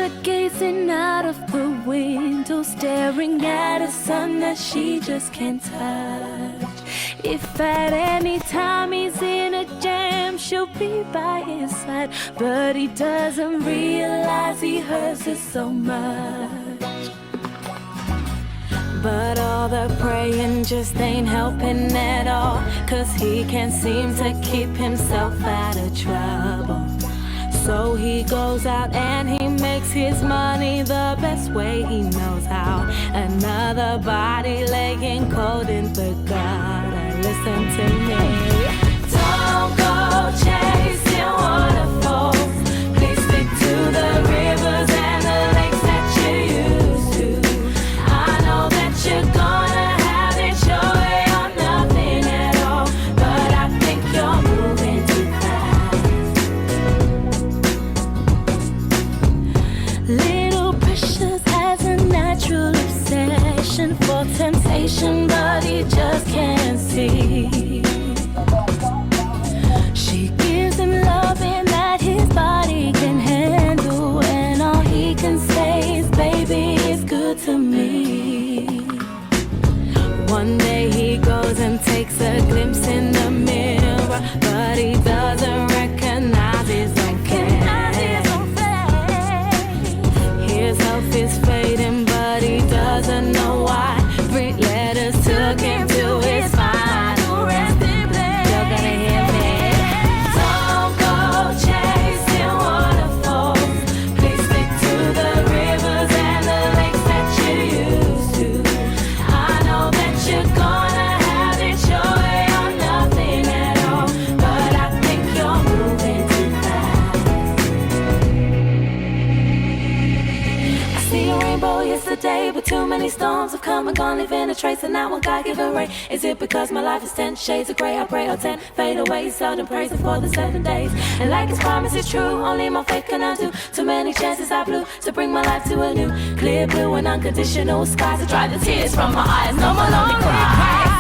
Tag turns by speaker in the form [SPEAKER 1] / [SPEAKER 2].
[SPEAKER 1] her gazing out of the window, staring at a sun that she just can't touch. If at any time he's in a jam, she'll be by his side, but he doesn't realize he hurts her so much. But all the praying just ain't helping at all, 'cause he can't seem to keep himself out of trouble. So he goes out and he makes his money the best way he knows how. Another body laying cold in the gutter. Listen to me. Don't go chasing waterfalls. Please stick to the rivers and the lakes that you used to. I know that you're gonna have it your way or nothing at all, but I think you're moving too fast. Little Precious has a natural obsession for temptation, but he just can't see. She gives him loving that his body can handle, and all he can say is, baby, it's good to me. One day he goes and takes a glimpse in the mirror, but he doesn't recognize his own face. His health is fading, but he doesn't know why. 3 letters took him to his final resting place. You're gonna hear me. Don't go chasing waterfalls. Please stick to the rivers and the lakes that you used to. I know that you're gonna have it your way or nothing at all, but I think you're moving too fast. I see a rainbow yesterday, but too many storms have come and gone, leaving a trace, and now one God-given rain. Is it because my life is 10 shades of grey? I pray or 10 fade away, seldom praising for the 7 days. And like his promise is true, only my faith can undo. Too many chances I blew to bring my life to a new clear blue and unconditional skies to dry the tears from my eyes. No more lonely cries.